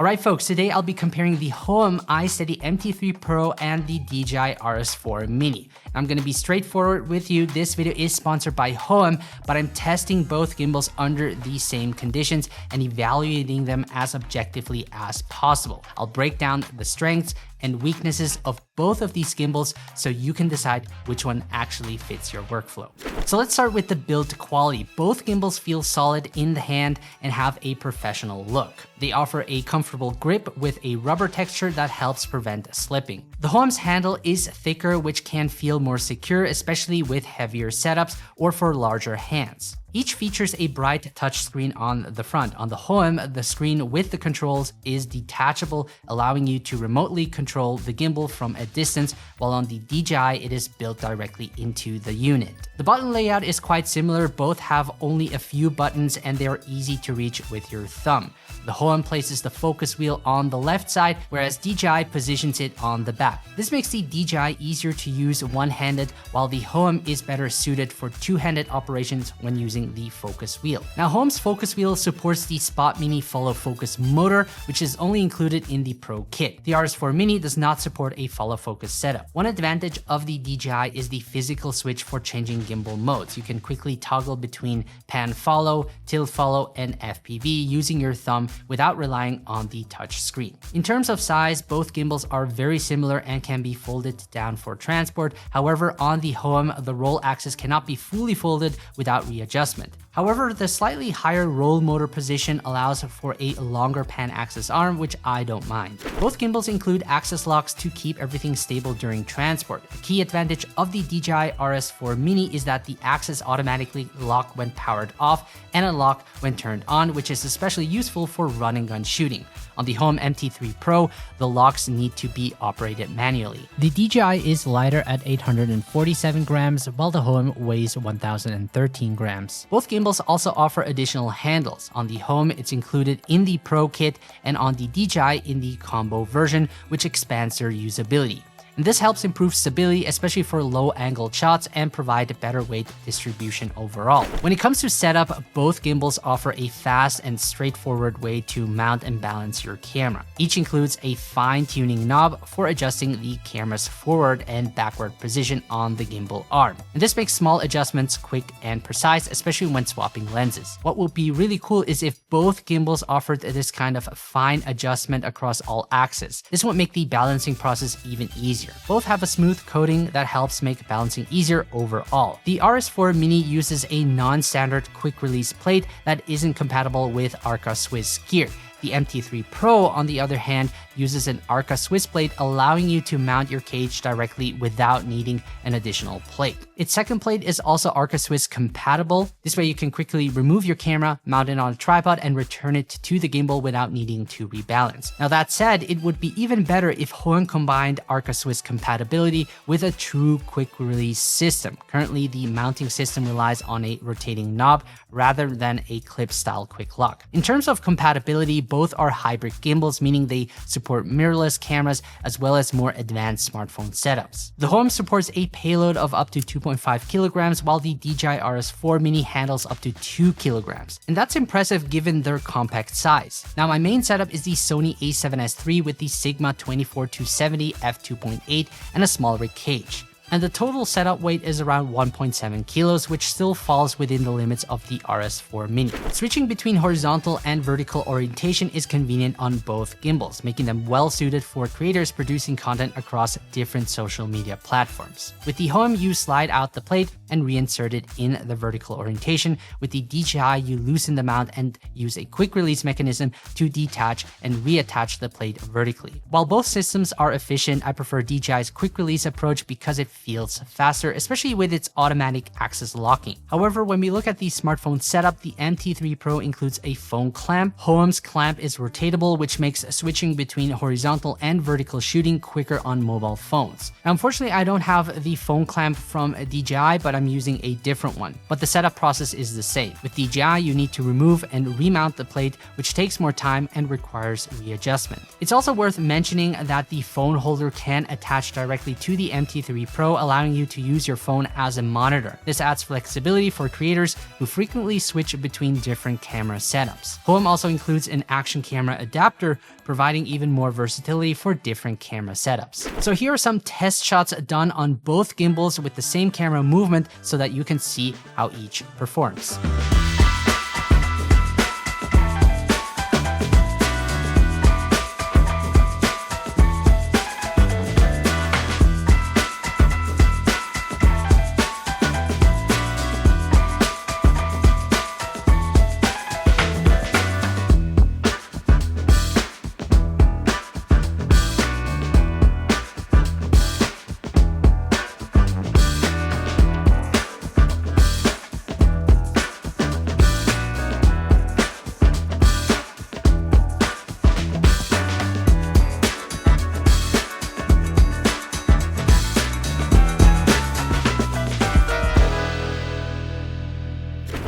Alright folks, today I'll be comparing the Hohem iSteady MT3 Pro and the DJI RS4 Mini. I'm going to be straightforward with you. This video is sponsored by Hohem, but I'm testing both gimbals under the same conditions and evaluating them as objectively as possible. I'll break down the strengths and weaknesses of both of these gimbals so you can decide which one actually fits your workflow. So let's start with the build quality. Both gimbals feel solid in the hand and have a professional look. They offer a comfortable grip with a rubber texture that helps prevent slipping. The Hohem's handle is thicker, which can feel more secure, especially with heavier setups or for larger hands. Each features a bright touchscreen on the front. On the Hohem, the screen with the controls is detachable, allowing you to remotely control the gimbal from a distance, while on the DJI, it is built directly into the unit. The button layout is quite similar. Both have only a few buttons and they are easy to reach with your thumb. The Hohem places the focus wheel on the left side, whereas DJI positions it on the back. This makes the DJI easier to use one-handed, while the Hohem is better suited for two-handed operations when using the focus wheel. Now, Hohem's focus wheel supports the Spot Mini follow focus motor, which is only included in the Pro kit. The RS4 Mini does not support a follow focus setup. One advantage of the DJI is the physical switch for changing gimbal modes. You can quickly toggle between pan follow, tilt follow, and FPV using your thumb without relying on the touch screen. In terms of size, both gimbals are very similar and can be folded down for transport. However, on the Hohem, the roll axis cannot be fully folded without readjustment. However, the slightly higher roll motor position allows for a longer pan axis arm, which I don't mind. Both gimbals include axis locks to keep everything stable during transport. The key advantage of the DJI RS4 Mini is that the axis automatically lock when powered off and unlock when turned on, which is especially useful for run and gun shooting. On the Hohem MT3 Pro, the locks need to be operated manually. The DJI is lighter at 847 grams, while the Hohem weighs 1,013 grams. Both gimbals also offer additional handles. On the Hohem, it's included in the Pro kit, and on the DJI in the combo version, which expands their usability. And this helps improve stability, especially for low-angled shots, and provide better weight distribution overall. When it comes to setup, both gimbals offer a fast and straightforward way to mount and balance your camera. Each includes a fine-tuning knob for adjusting the camera's forward and backward position on the gimbal arm. And this makes small adjustments quick and precise, especially when swapping lenses. What would be really cool is if both gimbals offered this kind of fine adjustment across all axes. This would make the balancing process even easier. Both have a smooth coating that helps make balancing easier overall. The RS4 Mini uses a non-standard quick release plate that isn't compatible with Arca Swiss gear. The MT3 Pro, on the other hand, uses an Arca Swiss plate, allowing you to mount your cage directly without needing an additional plate. Its second plate is also Arca Swiss compatible. This way you can quickly remove your camera, mount it on a tripod, and return it to the gimbal without needing to rebalance. Now that said, it would be even better if Hohem combined Arca Swiss compatibility with a true quick release system. Currently, the mounting system relies on a rotating knob rather than a clip style quick lock. In terms of compatibility, both are hybrid gimbals, meaning they support mirrorless cameras as well as more advanced smartphone setups. The Hohem supports a payload of up to 2.5 kilograms, while the DJI RS4 Mini handles up to 2 kilograms. And that's impressive given their compact size. Now, my main setup is the Sony a7S III with the Sigma 24-270 f2.8 and a smaller cage. And the total setup weight is around 1.7 kilos, which still falls within the limits of the RS4 Mini. Switching between horizontal and vertical orientation is convenient on both gimbals, making them well suited for creators producing content across different social media platforms. With the Hohem, you slide out the plate and reinsert it in the vertical orientation. With the DJI, you loosen the mount and use a quick release mechanism to detach and reattach the plate vertically. While both systems are efficient, I prefer DJI's quick release approach because it feels faster, especially with its automatic axis locking. However, when we look at the smartphone setup, the MT3 Pro includes a phone clamp. Hohem's clamp is rotatable, which makes switching between horizontal and vertical shooting quicker on mobile phones. Now, unfortunately, I don't have the phone clamp from DJI, but I'm using a different one. But the setup process is the same. With DJI, you need to remove and remount the plate, which takes more time and requires readjustment. It's also worth mentioning that the phone holder can attach directly to the MT3 Pro, Pro, allowing you to use your phone as a monitor. This adds flexibility for creators who frequently switch between different camera setups. Hohem also includes an action camera adapter, providing even more versatility for different camera setups. So here are some test shots done on both gimbals with the same camera movement so that you can see how each performs.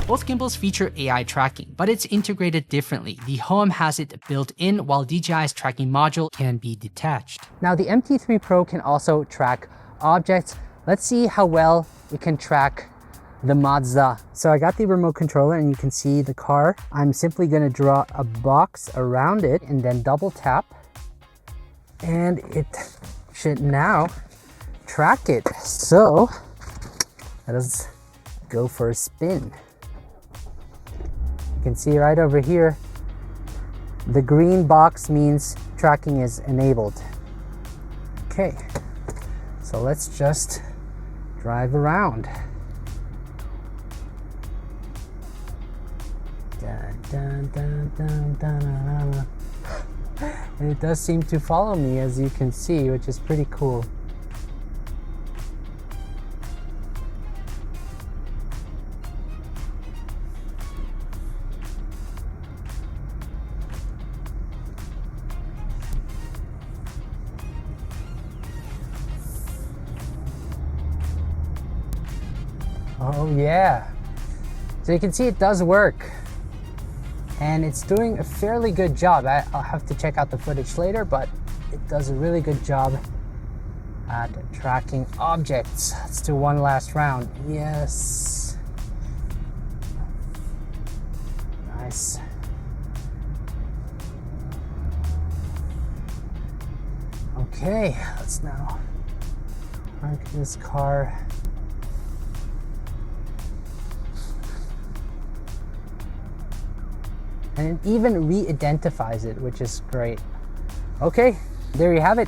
Both gimbals feature AI tracking, but it's integrated differently. The Hohem has it built in, while DJI's tracking module can be detached. Now the MT3 Pro can also track objects. Let's see how well it can track the Mazda. So I got the remote controller and you can see the car. I'm simply gonna draw a box around it and then double tap, and it should now track it. So let us go for a spin. You can see right over here, the green box means tracking is enabled. Okay, so let's just drive around. Dun, dun, dun, dun, dun, dun. And it does seem to follow me, as you can see, which is pretty cool. Oh yeah, so you can see it does work, and it's doing a fairly good job. I'll have to check out the footage later, but it does a really good job at tracking objects. Let's do one last round. Yes, nice. Okay, let's now park this car. And it even re-identifies it, which is great. Okay, there you have it.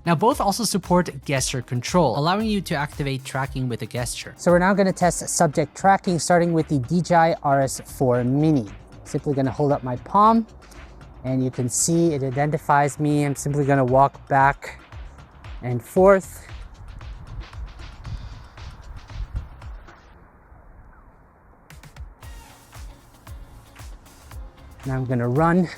Now both also support gesture control, allowing you to activate tracking with a gesture. So we're now gonna test subject tracking, starting with the DJI RS4 Mini. Simply gonna hold up my palm, and you can see it identifies me. I'm simply gonna walk back and forth. Now I'm gonna run.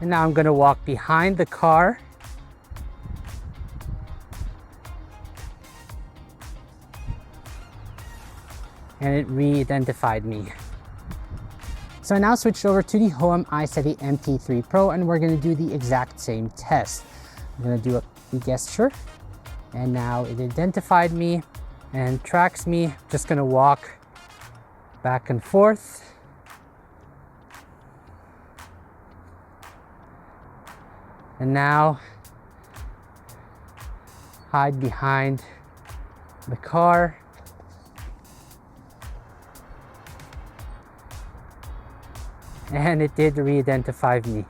And now I'm gonna walk behind the car. And it re-identified me. So I now switched over to the Hohem iSteady MT3 Pro, and we're gonna do the exact same test. I'm gonna do a gesture, and now it identified me and tracks me. Just gonna walk back and forth. And now hide behind the car. And it did re-identify me.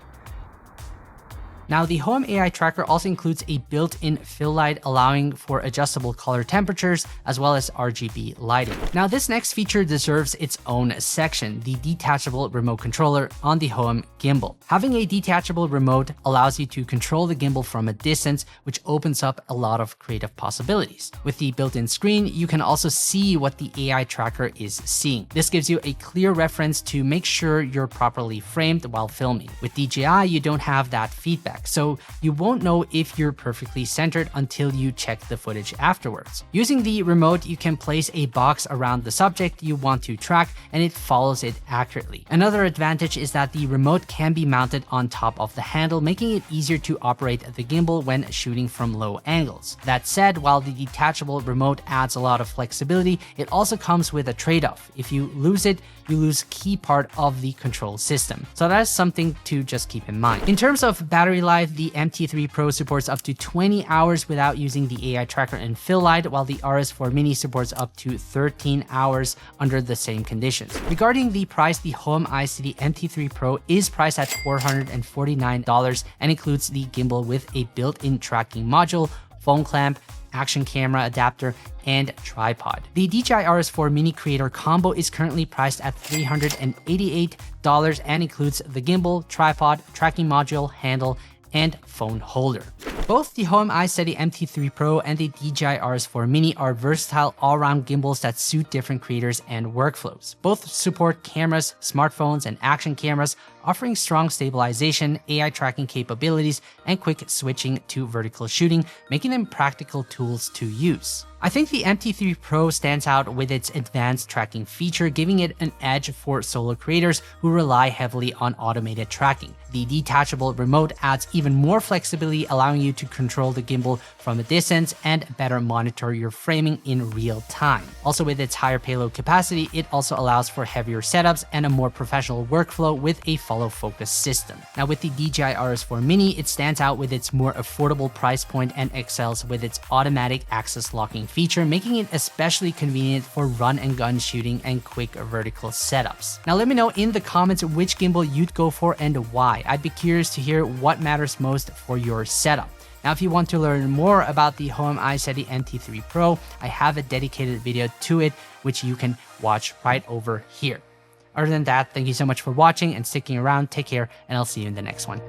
Now, the Hohem AI tracker also includes a built-in fill light, allowing for adjustable color temperatures as well as RGB lighting. Now, this next feature deserves its own section, the detachable remote controller on the Hohem gimbal. Having a detachable remote allows you to control the gimbal from a distance, which opens up a lot of creative possibilities. With the built-in screen, you can also see what the AI tracker is seeing. This gives you a clear reference to make sure you're properly framed while filming. With DJI, you don't have that feedback. feedback, so you won't know if you're perfectly centered until you check the footage afterwards. Using the remote, you can place a box around the subject you want to track and it follows it accurately. Another advantage is that the remote can be mounted on top of the handle, making it easier to operate the gimbal when shooting from low angles. That said, while the detachable remote adds a lot of flexibility, it also comes with a trade-off. If you lose it, you lose key part of the control system. So that's something to just keep in mind. In terms of battery life, the MT3 Pro supports up to 20 hours without using the AI tracker and fill light, while the RS4 Mini supports up to 13 hours under the same conditions. Regarding the price, the Hohem iSteady MT3 Pro is priced at $449 and includes the gimbal with a built-in tracking module, phone clamp, action camera adapter, and tripod. The DJI RS4 Mini Creator Combo is currently priced at $388 and includes the gimbal, tripod, tracking module, handle, and phone holder. Both the Hohem iSteady MT3 Pro and the DJI RS4 Mini are versatile all-around gimbals that suit different creators and workflows. Both support cameras, smartphones, and action cameras, offering strong stabilization, AI tracking capabilities, and quick switching to vertical shooting, making them practical tools to use. I think the MT3 Pro stands out with its advanced tracking feature, giving it an edge for solo creators who rely heavily on automated tracking. The detachable remote adds even more flexibility, allowing you to control the gimbal from a distance and better monitor your framing in real time. Also, with its higher payload capacity, it also allows for heavier setups and a more professional workflow with a follow focus system. Now, with the DJI RS4 Mini, it stands out with its more affordable price point and excels with its automatic axis locking feature, making it especially convenient for run and gun shooting and quick vertical setups. Now, let me know in the comments which gimbal you'd go for and why. I'd be curious to hear what matters most for your setup. Now, if you want to learn more about the Hohem iSteady MT3 Pro, I have a dedicated video to it, which you can watch right over here. Other than that, thank you so much for watching and sticking around. Take care, and I'll see you in the next one.